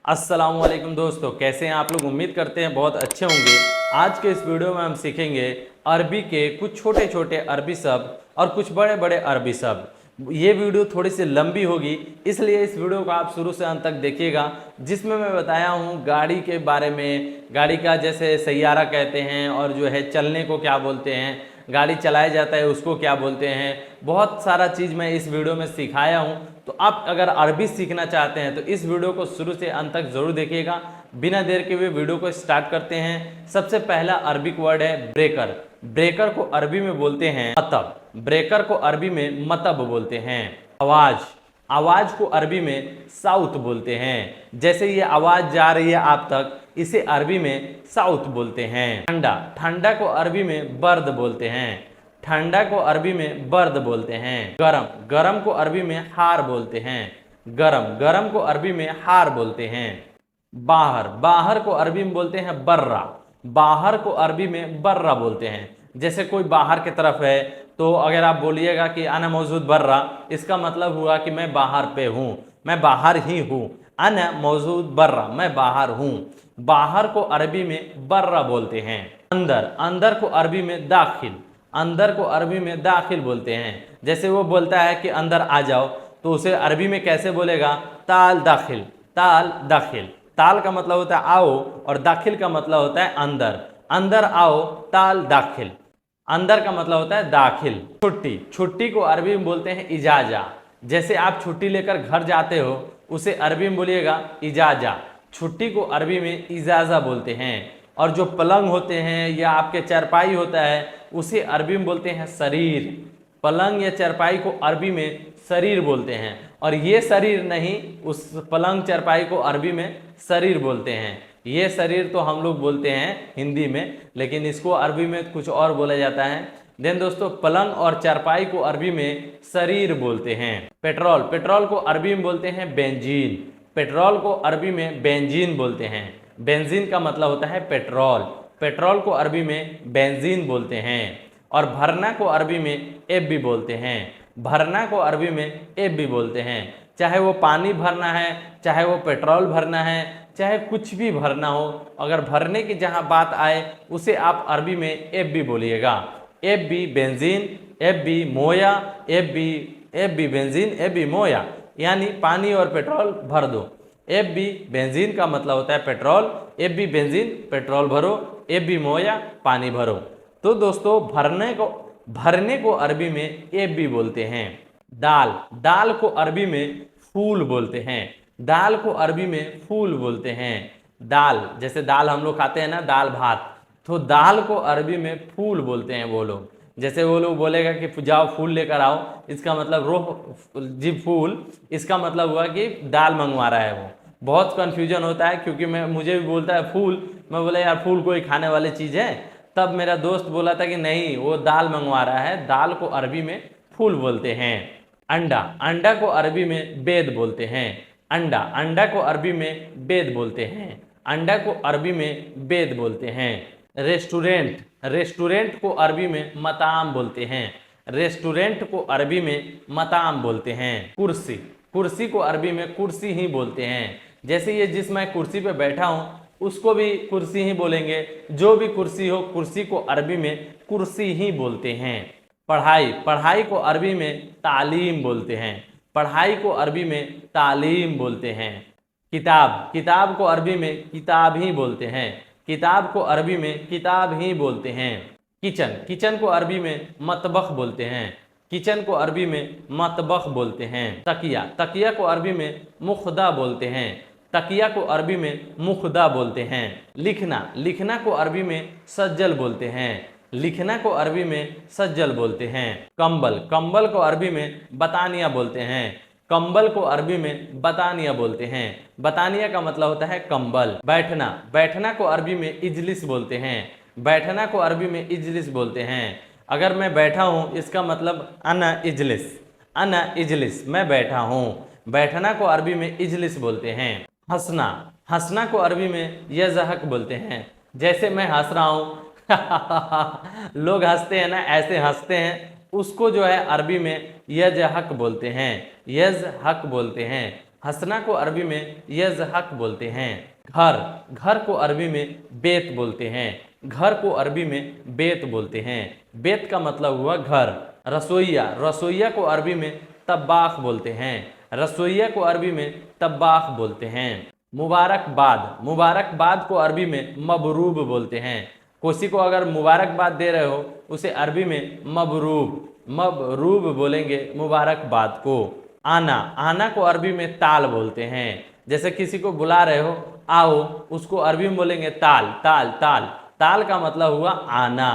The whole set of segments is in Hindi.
अस्सलामुअलैकुम दोस्तों, कैसे हैं आप लोग। उम्मीद करते हैं बहुत अच्छे होंगे। आज के इस वीडियो में हम सीखेंगे अरबी के कुछ छोटे छोटे अरबी शब्द और कुछ बड़े बड़े अरबी शब्द। ये वीडियो थोड़ी सी लंबी होगी, इसलिए इस वीडियो को आप शुरू से अंत तक देखिएगा, जिसमें मैं बताया हूँ गाड़ी के बारे में। गाड़ी का जैसे सैयारा कहते हैं, और जो है चलने को क्या बोलते हैं, गाड़ी चलाया जाता है उसको क्या बोलते हैं। बहुत सारा चीज़ मैं इस वीडियो में सिखाया हूँ। तो आप अगर अरबी सीखना चाहते हैं तो इस वीडियो को शुरू से अंत तक जरूर देखिएगा। बिना देर के हुए वीडियो को स्टार्ट करते हैं। सबसे पहला अरबिक वर्ड है ब्रेकर। ब्रेकर को अरबी में बोलते हैं मतब। ब्रेकर को अरबी में मतब बोलते हैं। आवाज, आवाज को अरबी में साउथ बोलते हैं। जैसे ये आवाज जा रही है आप तक, इसे अरबी में साउथ बोलते हैं। ठंडा, ठंडा को अरबी में बर्द बोलते हैं। ठंडा को अरबी में बर्द बोलते हैं। गरम, गरम को अरबी में हार बोलते हैं। गरम, गरम को अरबी में हार बोलते हैं। बाहर, बाहर को अरबी में बोलते हैं बर्रा। बाहर को अरबी में बर्रा बोलते हैं। जैसे कोई बाहर की तरफ है तो अगर आप बोलिएगा कि अना मौजूद बर्रा, इसका मतलब हुआ कि मैं बाहर पे हूँ, मैं बाहर ही हूँ। अना मौजूद बर्रा, मैं बाहर हूँ। बाहर को अरबी में बर्रा बोलते हैं। अंदर, अंदर को अरबी में दाखिल। अंदर को अरबी में दाखिल बोलते हैं। जैसे वो बोलता है कि अंदर आ जाओ, तो उसे अरबी में कैसे बोलेगा, ताल दाखिल। ताल दाखिल, ताल का मतलब होता है आओ, और दाखिल का मतलब होता है अंदर। अंदर आओ, ताल दाखिल। अंदर का मतलब होता है दाखिल। छुट्टी, छुट्टी को अरबी में बोलते हैं इजाजा। जैसे आप छुट्टी लेकर घर जाते हो, उसे अरबी में बोलिएगा इजाजा। छुट्टी को अरबी में इजाजा बोलते हैं। और जो पलंग होते हैं या आपके चारपाई होता है, उसे अरबी में बोलते हैं शरीर। पलंग या चारपाई को अरबी में शरीर बोलते हैं। और ये शरीर नहीं, उस पलंग चारपाई को अरबी में शरीर बोलते हैं। ये शरीर तो हम लोग बोलते हैं हिंदी में, लेकिन इसको अरबी में कुछ और बोला जाता है। देन दोस्तों, पलंग और चारपाई को अरबी में शरीर बोलते हैं। पेट्रोल, पेट्रोल को अरबी में बोलते हैं बेंजीन। पेट्रोल को अरबी में बेंजीन बोलते हैं। बेंजीन का मतलब होता है पेट्रोल। पेट्रोल को अरबी में बेंजीन बोलते हैं। और भरना को अरबी में एब भी बोलते हैं। भरना को अरबी में एब भी बोलते हैं। चाहे वो पानी भरना है, चाहे वो पेट्रोल भरना है, चाहे कुछ भी भरना हो, अगर भरने की जहाँ बात आए उसे आप अरबी में एब भी बोलिएगा। एब भी बेंजीन, एब भी मोया, एब भी बेंजीन, एब भी मोया, यानी पानी और पेट्रोल भर दो। एब भी बेंजीन का मतलब होता है पेट्रोल। एब भी बेंजीन, पेट्रोल भरो। एब भी मोया, पानी भरो। तो दोस्तों, भरने को अरबी में एब भी बोलते हैं। दाल, दाल को अरबी में फूल बोलते हैं। दाल को अरबी में फूल बोलते हैं। दाल, जैसे दाल हम लोग खाते हैं ना, दाल भात, तो दाल को अरबी में फूल बोलते हैं वो लोग। जैसे वो लोग बोलेगा कि जाओ फूल लेकर आओ, इसका मतलब रोह जी फूल, इसका मतलब हुआ कि दाल मंगवा रहा है वो। बहुत कन्फ्यूजन होता है, क्योंकि मुझे भी बोलता है फूल, मैं बोला यार फूल कोई खाने वाली चीज़ है। तब मेरा दोस्त बोला था कि नहीं, वो दाल मंगवा रहा है। दाल को अरबी में फूल बोलते हैं। अंडा, अंडा को अरबी में बेद बोलते हैं। अंडा, अंडा को अरबी में बेद बोलते हैं। अंडा को अरबी में बेद बोलते हैं। रेस्टोरेंट, रेस्टोरेंट को अरबी में मताम बोलते हैं। रेस्टोरेंट को अरबी में मताम बोलते हैं। कुर्सी, कुर्सी को अरबी में कुर्सी ही बोलते हैं। जैसे ये जिस मैं कुर्सी पे बैठा हूँ, उसको भी कुर्सी ही बोलेंगे। जो भी कुर्सी हो, कुर्सी को अरबी में कुर्सी ही बोलते हैं। पढ़ाई, पढ़ाई को अरबी में तालीम बोलते हैं। पढ़ाई को अरबी में तालीम बोलते हैं। किताब, किताब को अरबी में किताब ही बोलते हैं। किताब को अरबी में किताब ही बोलते हैं। किचन, किचन को अरबी में मतबख बोलते हैं। किचन को अरबी में मतबख बोलते हैं। तकिया, तकिया को अरबी में मुख्दा बोलते हैं। तकिया को अरबी में मुख्दा बोलते हैं। लिखना, लिखना को अरबी में सज्जल बोलते हैं। लिखना को अरबी में सज्जल बोलते हैं। कंबल, कंबल को अरबी में बतानिया बोलते हैं। कंबल को अरबी में बतानिया बोलते हैं। बतानिया का मतलब होता है कंबल। बैठना, बैठना को अरबी में इजलिस बोलते हैं। बैठना को अरबी में इजलिस बोलते हैं। अगर मैं बैठा हूँ, इसका मतलब अना इजलिस। अना इजलिस, मैं बैठा हूँ। बैठना को अरबी में इजलिस बोलते हैं। हंसना, हंसना को अरबी में यज़हक बोलते हैं। जैसे मैं हंस रहा हूँ लोग हंसते हैं ना, ऐसे हंसते हैं, उसको जो है अरबी में यज़हक बोलते हैं। यज़हक बोलते हैं। हंसना को अरबी में यज़हक बोलते हैं। घर, घर को अरबी में बेत बोलते हैं। घर को अरबी में बेत बोलते हैं। बेत का मतलब हुआ घर। रसोइया, रसोइया को अरबी में तब्बाख बोलते हैं। रसोइया को अरबी में तब्बाख बोलते हैं। मुबारकबाद, मुबारकबाद को अरबी में मबरूब बोलते हैं। किसी को अगर मुबारकबाद दे रहे हो उसे अरबी में मबरूब, मबरूब बोलेंगे मुबारकबाद को। आना, आना को अरबी में ताल बोलते हैं। जैसे किसी को बुला रहे हो आओ, उसको अरबी में बोलेंगे ताल, ताल, ताल। ताल का मतलब हुआ आना।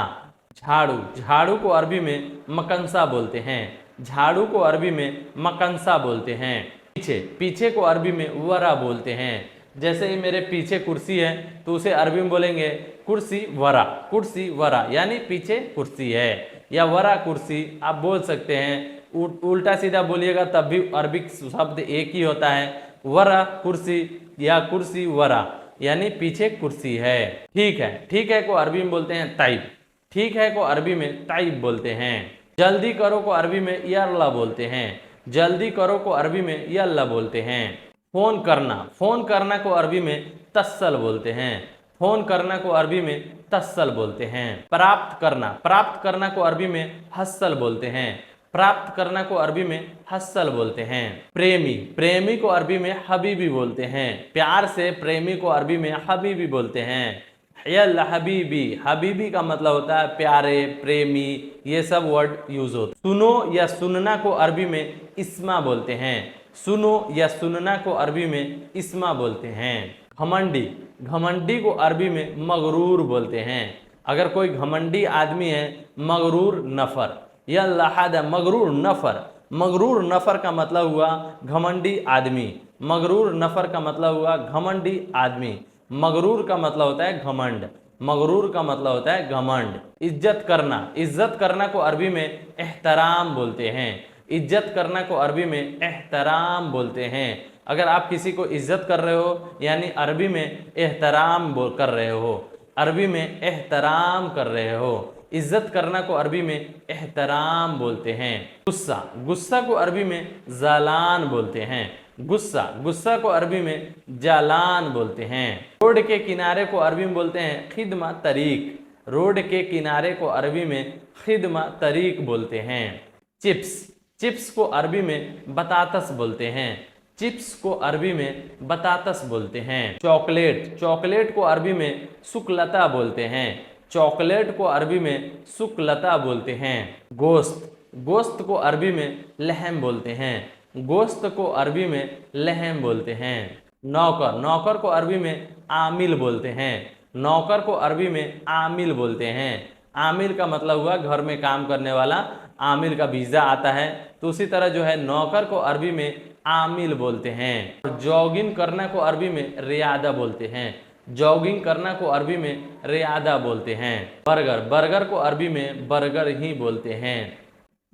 झाड़ू, झाड़ू को अरबी में मकनसा बोलते हैं। झाड़ू को अरबी में मकनसा बोलते हैं। पीछे, पीछे को अरबी में वरा बोलते हैं। जैसे ही मेरे पीछे कुर्सी है तो उसे अरबी में बोलेंगे कुर्सी वरा, कुर्सी वरा, यानी पीछे कुर्सी है, या वरा कुर्सी आप बोल सकते हैं। उल्टा सीधा बोलिएगा तब भी अरबिक शब्द एक ही होता है, वरा कुर्सी या कुर्सी वरा, यानी पीछे कुर्सी है। ठीक है, ठीक है को अरबी में बोलते हैं ताइब। ठीक है को अरबी में ताइब बोलते हैं। जल्दी करो को अरबी में यल्ला बोलते हैं। जल्दी करो को अरबी में यल्ला बोलते हैं। फोन करना, फोन करना को अरबी में तस्सल बोलते हैं। फोन करना को अरबी में तस्सल बोलते हैं। प्राप्त करना, प्राप्त करना को अरबी में हस्सल बोलते हैं। प्राप्त करना को अरबी में हस्सल बोलते हैं। प्रेमी, प्रेमी को अरबी में हबीबी बोलते हैं। प्यार से प्रेमी को अरबी में हबीबी बोलते हैं। यल हबीबी, हबीबी का मतलब होता है प्यारे, प्रेमी, ये सब वर्ड यूज होते हैं। सुनो या सुनना को अरबी में इस्मा बोलते हैं। सुनो या सुनना को अरबी में इस्मा बोलते हैं। घमंडी, घमंडी को अरबी में मगरूर बोलते हैं। अगर कोई घमंडी आदमी है, मगरूर नफर, या लहाद मगरूर नफर। मगरूर नफर का मतलब हुआ घमंडी आदमी। मगरूर नफर का मतलब हुआ घमंडी आदमी। मगरूर का मतलब होता है घमंड। मगरूर का मतलब होता है घमंड। इज्जत करना, इज्जत करना को अरबी में एहतराम बोलते हैं। इज्जत करना को अरबी में एहतराम बोलते हैं। अगर आप किसी को इज्जत कर रहे हो यानी अरबी में एहतराम कर रहे हो, अरबी में एहतराम कर रहे हो। इज्जत करना को अरबी में एहतराम बोलते हैं। गुस्सा, गुस्सा को अरबी में जालान बोलते हैं। गुस्सा, गुस्सा को अरबी में जालान बोलते हैं। रोड के किनारे को अरबी में बोलते हैं खिदमा तरीक। रोड के किनारे को अरबी में खिदमा तरीक बोलते हैं। चिप्स, चिप्स को अरबी में बतातस बोलते हैं। चिप्स को अरबी में बतातस बोलते हैं। चॉकलेट, चॉकलेट को अरबी में सुकलता बोलते हैं। चॉकलेट को अरबी में सुकलता बोलते हैं। गोश्त, गोश्त को अरबी में लहम बोलते हैं। गोश्त को अरबी में लहम बोलते हैं। नौकर, नौकर को अरबी में आमिल बोलते हैं। नौकर को अरबी में आमिल बोलते हैं। आमिल का मतलब हुआ घर में काम करने वाला, आमिल का वीज़ा आता है, तो उसी तरह जो है नौकर को अरबी में आमिल बोलते हैं। जॉगिंग करना को अरबी में रियादा बोलते हैं। जॉगिंग करना को अरबी में रियादा बोलते हैं। बर्गर, बर्गर को अरबी में बर्गर ही बोलते हैं।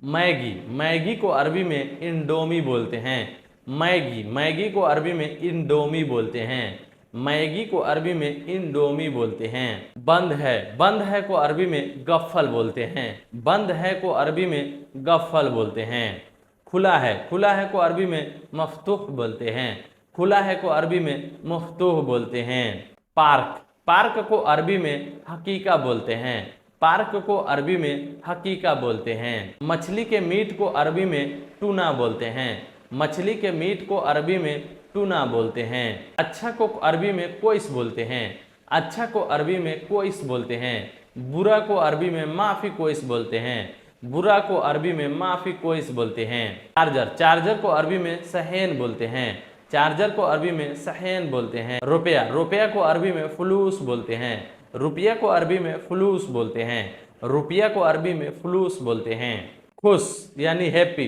मैगी, मैगी को अरबी में इंडोमी बोलते हैं। मैगी, मैगी को अरबी में इंडोमी बोलते हैं। मैगी को अरबी में इंडोमी बोलते हैं। बंद है, बंद है को अरबी में गफ्फल बोलते हैं। बंद है को अरबी में गफ्फल बोलते हैं। खुला है, खुला है को अरबी में मफ्तूह बोलते हैं। खुला है को अरबी में मफ्तूह बोलते हैं। पार्क, पार्क को अरबी में हकीका बोलते हैं। पार्क को अरबी में हकीका बोलते हैं। मछली के मीट को अरबी में टूना बोलते हैं। मछली के मीट को अरबी में टूना बोलते हैं। अच्छा को अरबी में कोइस बोलते हैं। अच्छा को अरबी में कोइस बोलते हैं। बुरा को अरबी में माफी कोइस बोलते हैं। बुरा को अरबी में माफी कोइस बोलते हैं। चार्जर, चार्जर को अरबी में सहेन बोलते हैं। चार्जर को अरबी में सहेन बोलते हैं। रुपया, रुपया को अरबी में फुलूस बोलते हैं। रुपया को अरबी में फुलूस बोलते हैं। रुपया को अरबी में फुलूस बोलते हैं। खुश यानी हैप्पी,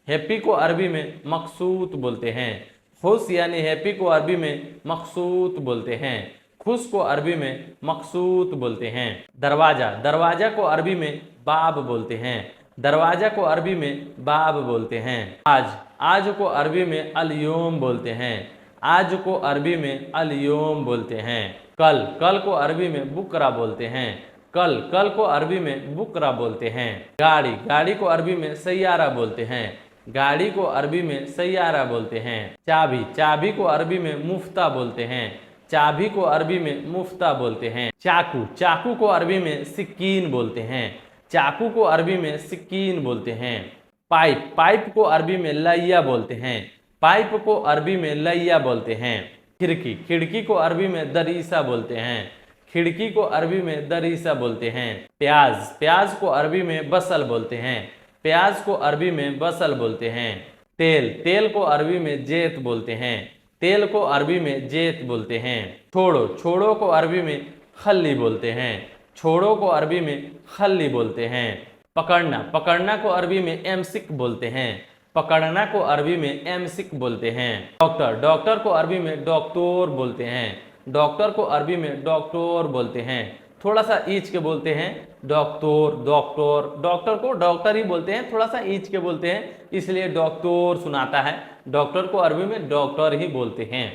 हैप्पी को अरबी में मकसूद बोलते हैं। खुश यानी हैप्पी को अरबी में मकसूद बोलते हैं। खुश को अरबी में मकसूद बोलते हैं। दरवाजा, दरवाजा को अरबी में बाब बोलते हैं। दरवाजा को अरबी में बाब बोलते हैं। आज, आज को अरबी में अलयोम बोलते हैं। आज को अरबी में अलयोम बोलते हैं। कल, कल को अरबी में बुकरा बोलते हैं। कल, कल को अरबी में बुकरा बोलते हैं। गाड़ी, गाड़ी को अरबी में सैयारा बोलते हैं। गाड़ी को अरबी में सैयारा बोलते हैं। चाबी, चाबी को अरबी में मुफ्ता बोलते हैं। चाबी को अरबी में मुफ्ता बोलते हैं। चाकू, चाकू को अरबी में सिक्कीन बोलते हैं। चाकू को अरबी में सिक्कीन बोलते हैं। पाइप, पाइप को अरबी में लैया बोलते हैं। पाइप को अरबी में लैया बोलते हैं। खिड़की, खिड़की को अरबी में दरीसा बोलते हैं। खिड़की को अरबी में दरीसा बोलते हैं। प्याज, प्याज को अरबी में बसल बोलते हैं। प्याज को अरबी में बसल बोलते हैं। तेल, तेल को अरबी में जेत बोलते हैं। तेल को अरबी में जेत बोलते हैं। छोड़ो, छोड़ो को अरबी में खल्ली बोलते हैं। छोड़ो को अरबी में खल्ली बोलते हैं। पकड़ना, पकड़ना को अरबी में एमसिक बोलते हैं। पकड़ना को अरबी में एमसिक बोलते हैं। डॉक्टर, डॉक्टर को अरबी में डॉक्टर बोलते हैं। डॉक्टर को अरबी में डॉक्टर बोलते हैं। थोड़ा सा ईच के बोलते हैं, डॉक्टर, डॉक्टर। डॉक्टर को डॉक्टर ही बोलते हैं, थोड़ा सा ईच के बोलते हैं, इसलिए डॉक्टर सुनाता है। डॉक्टर को अरबी में डॉक्टर ही बोलते हैं।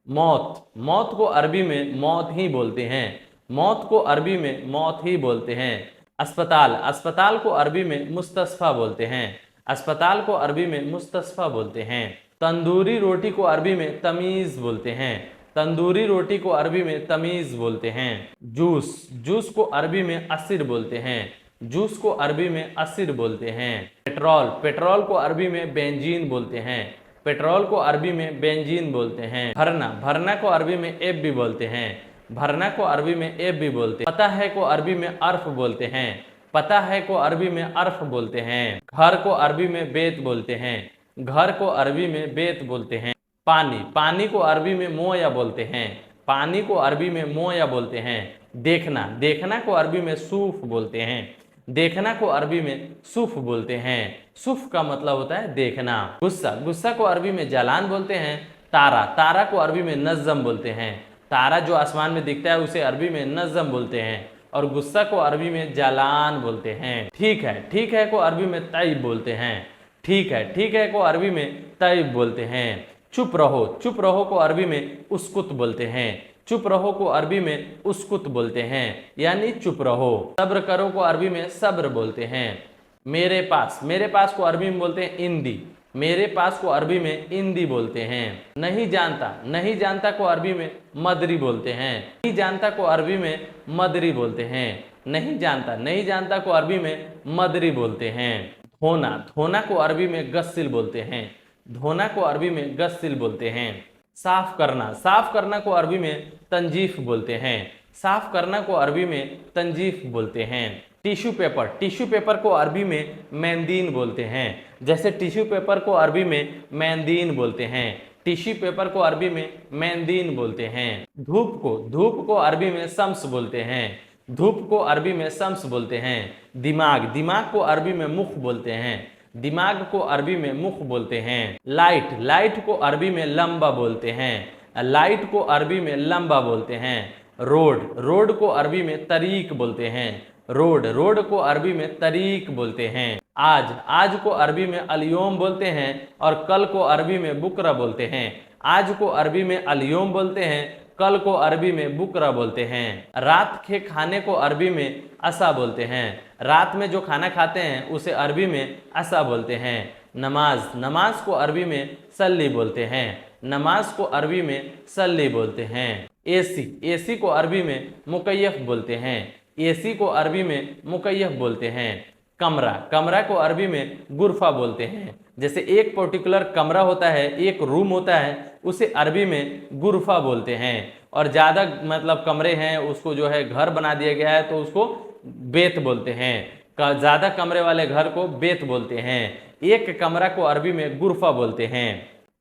मौत, मौत को अरबी में मौत ही बोलते हैं। मौत को अरबी में मौत ही बोलते हैं। अस्पताल, अस्पताल को अरबी में मुस्तस्फा बोलते हैं। अस्पताल को अरबी में मुस्तस्फा बोलते हैं। तंदूरी रोटी को अरबी में तमीज बोलते हैं। तंदूरी रोटी को अरबी में तमीज बोलते हैं। जूस, जूस को अरबी में असिर बोलते हैं। जूस को अरबी में असिर बोलते हैं। पेट्रोल, पेट्रोल को अरबी में बेंजीन बोलते हैं। पेट्रोल को अरबी में बेंजीन बोलते हैं। भरना, भरना को अरबी में एब भी बोलते हैं। भरना को अरबी में एब भी बोलते हैं। पता है को अरबी में अर्फ बोलते हैं। पता है को अरबी में अर्फ बोलते हैं। घर को अरबी में बेत बोलते हैं। घर को अरबी में बेत बोलते हैं। पानी, पानी को अरबी में मोया बोलते हैं। पानी को अरबी में मोया बोलते हैं। देखना, देखना को अरबी में सूफ बोलते हैं। देखना को अरबी में सूफ बोलते हैं। सूफ का मतलब होता है देखना। गुस्सा, गुस्सा को अरबी में जलान बोलते हैं। तारा, तारा को अरबी में नज्म बोलते हैं। तारा जो आसमान में दिखता है उसे अरबी में नज्म बोलते हैं और गुस्सा को अरबी में जालान बोलते हैं। ठीक है, ठीक है को अरबी में तैब बोलते हैं। ठीक है, ठीक है को अरबी में तैब बोलते हैं। चुप रहो, चुप रहो को अरबी में उसकुत बोलते हैं। चुप रहो को अरबी में उसकुत बोलते हैं, यानी चुप रहो। सब्र करो को अरबी में सब्र बोलते हैं। मेरे पास, मेरे पास को अरबी में बोलते हैं इंदी। मेरे पास को अरबी में इंदी बोलते हैं। नहीं जानता, नहीं जानता को अरबी में मदरी बोलते हैं। नहीं जानता को अरबी में मदरी बोलते हैं। नहीं जानता, नहीं जानता को अरबी में मदरी बोलते हैं। धोना, धोना को अरबी में गस्सिल बोलते हैं। धोना को अरबी में गस्सिल बोलते हैं। साफ करना, साफ करना को अरबी में तंजीफ बोलते हैं। साफ करना को अरबी में तंजीफ बोलते हैं। टिश्यू पेपर, टिश्यू पेपर को अरबी में मैंदीन बोलते हैं। जैसे टिश्यू पेपर को अरबी में मैंदीन बोलते हैं। टिश्यू पेपर को अरबी में मैंदीन बोलते हैं। धूप को, धूप को अरबी में शम्स बोलते हैं। धूप को अरबी में शम्स बोलते हैं। दिमाग, दिमाग को अरबी में मुख बोलते हैं। दिमाग को अरबी में मुख बोलते हैं। लाइट, लाइट को अरबी में लंबा बोलते हैं। लाइट को अरबी में लंबा बोलते हैं। रोड, रोड को अरबी में तरीक बोलते हैं। रोड, रोड को अरबी में तरीक बोलते हैं। आज, आज को अरबी में अलयोम बोलते हैं और कल को अरबी में बुकरा बोलते हैं। आज को अरबी में अलयोम बोलते हैं, कल को अरबी में बुकरा बोलते हैं। रात के खाने को अरबी में असा बोलते हैं। रात में जो खाना खाते हैं उसे अरबी में असा बोलते हैं। नमाज, नमाज को अरबी में सल्ली बोलते हैं। नमाज को अरबी में सल्ली बोलते हैं। एसी, एसी को अरबी में मुकय्यफ बोलते हैं। एसी को अरबी में मुकय्यफ बोलते हैं। कमरा, कमरा को अरबी में गुरफा बोलते हैं। जैसे एक पर्टिकुलर कमरा होता है, एक रूम होता है, उसे अरबी में गुरफा बोलते हैं। और ज़्यादा मतलब कमरे हैं उसको जो है घर बना दिया गया है तो उसको बेत बोलते हैं। ज़्यादा कमरे वाले घर को बेत बोलते हैं। एक कमरा को अरबी में गुरफा बोलते हैं।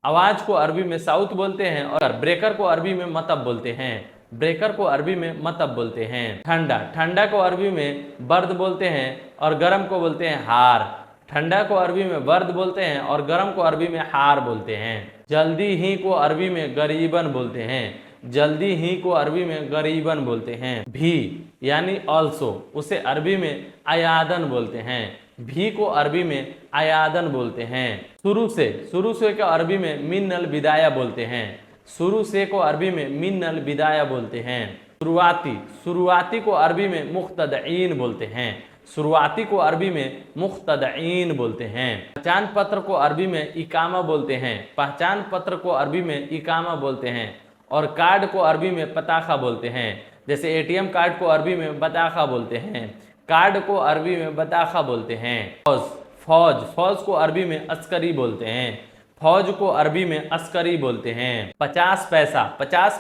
आवाज़ को अरबी में साउत बोलते हैं और ब्रेकर को अरबी में मतब बोलते हैं। ब्रेकर को अरबी में मतब बोलते हैं। ठंडा, ठंडा को अरबी में बर्द बोलते हैं और गर्म को बोलते हैं हार। ठंडा को अरबी में बर्द बोलते हैं और गर्म को अरबी में हार बोलते हैं। जल्दी ही को अरबी में गरीबन बोलते हैं। जल्दी ही को अरबी में गरीबन बोलते हैं। भी यानी ऑल्सो, उसे अरबी में अयादन बोलते हैं। भी को अरबी में अयादन बोलते हैं। शुरू से, शुरू से को अरबी में मिन्नल बिदाया बोलते हैं। शुरू से को अरबी में मिन्नल बिदाया बोलते हैं। शुरुआती, शुरुआती को अरबी में मुख्तदईन बोलते हैं। शुरुआती को अरबी में मुख्तदईन बोलते हैं। पहचान पत्र को अरबी में इकामा बोलते हैं। पहचान पत्र को अरबी में इकामा बोलते हैं। और कार्ड को अरबी में पताखा बोलते हैं। जैसे एटीएम कार्ड को अरबी में बताखा बोलते हैं, कार्ड को अरबी में बताखा बोलते हैं। फौज फौज को अरबी में अस्करी बोलते हैं। फौज को अरबी में अस्करी बोलते हैं। 50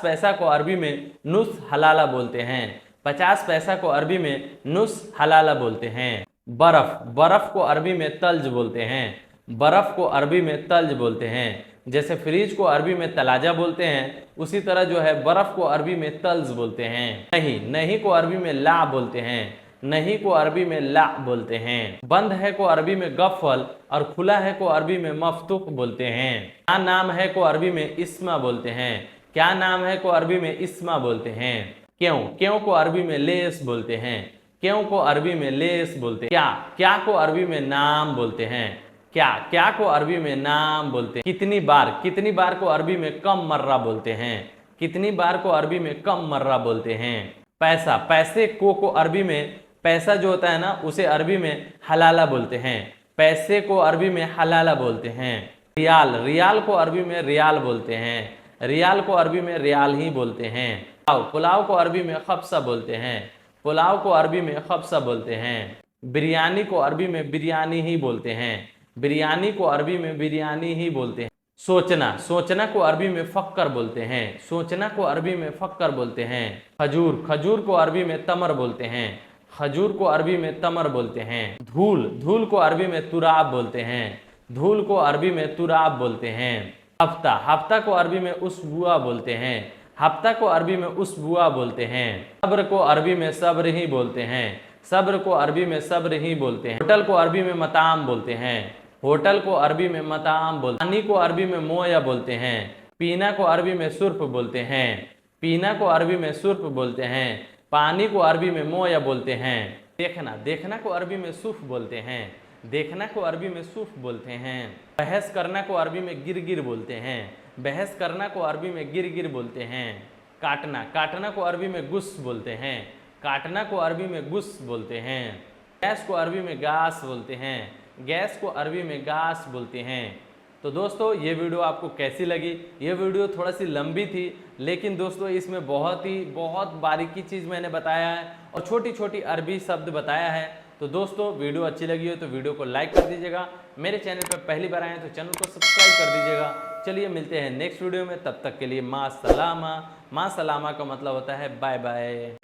पैसा को अरबी में नुस हलाला बोलते हैं। 50 पैसा को अरबी में नुस हलाला बोलते हैं। बर्फ को अरबी में तल्ज बोलते हैं। बर्फ को अरबी में तल्ज बोलते हैं। जैसे फ्रिज को अरबी में तलाजा बोलते हैं, उसी तरह जो है बर्फ को अरबी में तल्ज बोलते हैं। नहीं को अरबी में ला बोलते हैं। नहीं को अरबी में ला बोलते हैं। बंद है को अरबी में गफल और खुला है को अरबी में मफ्तूह बोलते हैं। क्या नाम है को अरबी में इस्मा बोलते हैं। क्या नाम है को अरबी में इस्मा बोलते हैं। क्यों को अरबी में लेस बोलते हैं। क्यों को अरबी में लेस बोलते हैं। क्या को अरबी में नाम बोलते हैं। क्या को अरबी में नाम बोलते हैं। कितनी बार को अरबी में कम मर्रा बोलते हैं। कितनी बार को अरबी में कम मर्रा बोलते हैं। पैसे को अरबी में, पैसा जो होता है ना उसे अरबी में हलाला बोलते हैं। पैसे को अरबी में हलाला बोलते हैं। रियाल को अरबी में रियाल बोलते हैं। रियाल को अरबी में रियाल ही बोलते हैं। पुलाव को अरबी में खब्सा बोलते हैं। पुलाव को अरबी में खब्सा बोलते हैं। बिरयानी को अरबी में बिरयानी ही बोलते हैं। बिरयानी को अरबी में बिरयानी ही बोलते हैं। सोचना को अरबी में फक्कर बोलते हैं। सोचना को अरबी में फक्कर बोलते हैं। खजूर को अरबी में तमर बोलते हैं। खजूर को अरबी में तमर बोलते हैं। धूल को अरबी में तुराब बोलते हैं। धूल को अरबी में तुराब बोलते हैं। हफ्ता को अरबी में उसबुआ बोलते हैं। हफ्ता को अरबी में उसबुआ बोलते हैं। सब्र को अरबी में सब्र ही बोलते हैं। सब्र को अरबी में सब्र ही बोलते हैं। होटल को अरबी में मताम बोलते हैं। होटल को अरबी में मताम बोलते हैं। पानी को अरबी में मोया बोलते हैं। पीना को अरबी में सुर्फ बोलते हैं। पीना को अरबी में सुर्फ बोलते हैं। पानी को अरबी में मोया बोलते हैं। देखना को अरबी में सूफ बोलते हैं। देखना को अरबी में सूफ बोलते हैं। बहस करना को अरबी में गिर बोलते हैं। बहस करना को अरबी में गिर बोलते हैं। काटना को अरबी में गुस बोलते हैं। काटना को अरबी में गुस बोलते हैं। गैस को अरबी में गास बोलते हैं। गैस को अरबी में गास बोलते हैं। तो दोस्तों ये वीडियो आपको कैसी लगी। ये वीडियो थोड़ा सी लंबी थी, लेकिन दोस्तों इसमें बहुत बारीकी चीज़ मैंने बताया है और छोटी छोटी अरबी शब्द बताया है। तो दोस्तों वीडियो अच्छी लगी हो तो वीडियो को लाइक कर दीजिएगा। मेरे चैनल पर पहली बार आए हैं तो चैनल को सब्सक्राइब कर दीजिएगा। चलिए मिलते हैं नेक्स्ट वीडियो में, तब तक के लिए माँ सलामा। माँ सलामा का मतलब होता है बाय बाय।